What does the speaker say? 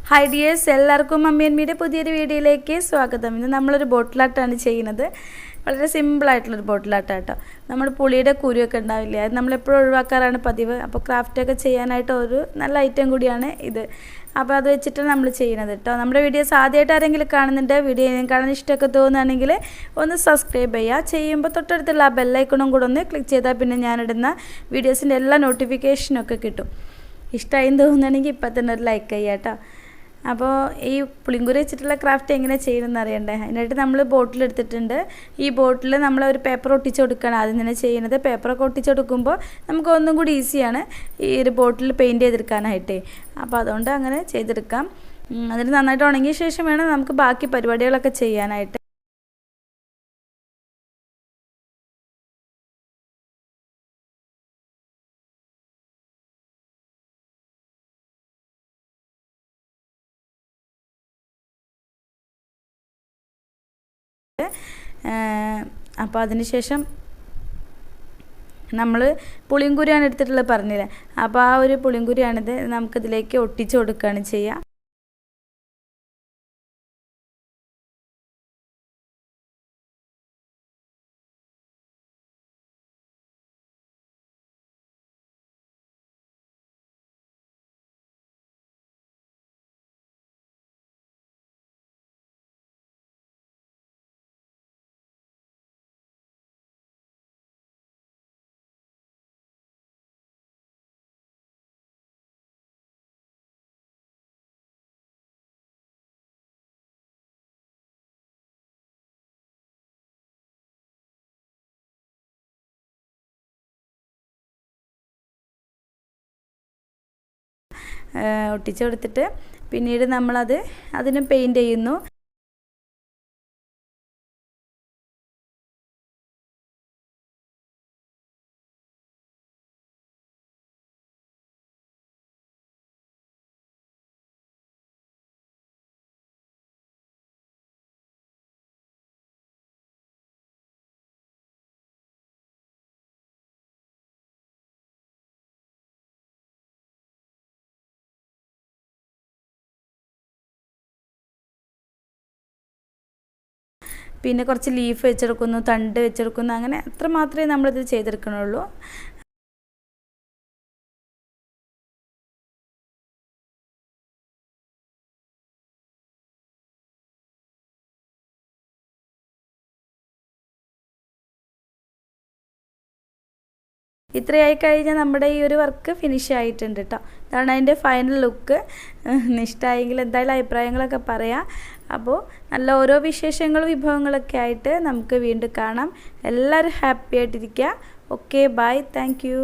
Hi dears, എല്ലാവർക്കും mummy and മീയുടെ പുതിയൊരു വീഡിയോയിലേക്ക് സ്വാഗതം. ഇന്ന് നമ്മളൊരു ബോട്ടിലാട്ടാണ് ചെയ്യുന്നത്. വളരെ സിമ്പിളായിട്ടുള്ളൊരു ബോട്ടിലാട്ടാണ് കേട്ടോ. നമ്മൾ പുളിയുടെ കുരുവൊക്കെ ഉണ്ടാവില്ലേ, അത് നമ്മളെപ്പോഴും ഒഴിവാക്കാറാണ് പതിവ്. അപ്പോൾ ക്രാഫ്റ്റൊക്കെ ചെയ്യാനായിട്ട് ഒരു നല്ല ഐറ്റം കൂടിയാണ് ഇത്. അപ്പോൾ അത് വെച്ചിട്ടാണ് നമ്മൾ ചെയ്യുന്നത് കേട്ടോ. നമ്മുടെ വീഡിയോസ് ആദ്യമായിട്ട് ആരെങ്കിലും കാണുന്നുണ്ട്, വീഡിയോ കാണാൻ ഇഷ്ടമൊക്കെ തോന്നുകയാണെങ്കിൽ ഒന്ന് സബ്സ്ക്രൈബ് ചെയ്യുക. ചെയ്യുമ്പോൾ തൊട്ടടുത്തുള്ള ആ ബെല്ലൈക്കണും കൂടെ ഒന്ന് ക്ലിക്ക് ചെയ്താൽ പിന്നെ ഞാനിടുന്ന വീഡിയോസിൻ്റെ എല്ലാ നോട്ടിഫിക്കേഷനൊക്കെ കിട്ടും. ഇഷ്ടമായി തോന്നുകയാണെങ്കിൽ ഇപ്പം തന്നെ ഒരു ലൈക്ക് ചെയ്യുക കേട്ടോ. അപ്പോൾ ഈ പുളിങ്കുരു വെച്ചിട്ടുള്ള ക്രാഫ്റ്റ് എങ്ങനെ ചെയ്യണമെന്ന് അറിയണ്ടേ. അതിനായിട്ട് നമ്മൾ ബോട്ടിൽ എടുത്തിട്ടുണ്ട്. ഈ ബോട്ടിൽ നമ്മൾ ഒരു പേപ്പർ ഒട്ടിച്ച് കൊടുക്കുകയാണ് ആദ്യം തന്നെ ചെയ്യുന്നത്. പേപ്പറൊക്കെ ഒട്ടിച്ച് കൊടുക്കുമ്പോൾ നമുക്ക് ഒന്നും കൂടി ഈസിയാണ് ഈ ഒരു ബോട്ടിൽ പെയിൻറ്റ് ചെയ്തെടുക്കാനായിട്ടേ. അപ്പോൾ അതുകൊണ്ട് അങ്ങനെ ചെയ്തെടുക്കാം. അതിന് നന്നായിട്ട് ഉണങ്ങിയ ശേഷം വേണം നമുക്ക് ബാക്കി പരിപാടികളൊക്കെ ചെയ്യാനായിട്ട്. അപ്പോൾ അതിനുശേഷം നമ്മൾ പുളിങ്കുരിയാണ് എടുത്തിട്ടുള്ളത് പറഞ്ഞില്ലേ. അപ്പോൾ ആ ഒരു പുളിങ്കുരിയാണിത്. നമുക്കിതിലേക്ക് ഒട്ടിച്ച് കൊടുക്കുകയാണ് ചെയ്യുക. ഒട്ടിച്ച് കൊടുത്തിട്ട് പിന്നീട് അതിന് പെയിൻറ്റ് ചെയ്യുന്നു. പിന്നെ കുറച്ച് ലീഫ് വെച്ചെടുക്കുന്നു, തണ്ട് വെച്ചെടുക്കുന്നു. അങ്ങനെ അത്ര മാത്രമേ നമ്മളിത് ചെയ്തെടുക്കണുള്ളൂ. ഇത്രയായി കഴിഞ്ഞാൽ നമ്മുടെ ഈ ഒരു വർക്ക് ഫിനിഷ് ആയിട്ടുണ്ട് കേട്ടോ. ഇതാണ് അതിൻ്റെ ഫൈനൽ ലുക്ക്. ഇഷ്ടമായെങ്കിൽ എന്തായാലും അഭിപ്രായങ്ങളൊക്കെ പറയാം. അപ്പോൾ നല്ല ഓരോ വിശേഷങ്ങളും വിഭവങ്ങളൊക്കെ ആയിട്ട് നമുക്ക് വീണ്ടും കാണാം. എല്ലാവരും ഹാപ്പി ആയിട്ടിരിക്കുക. Okay, bye, thank U.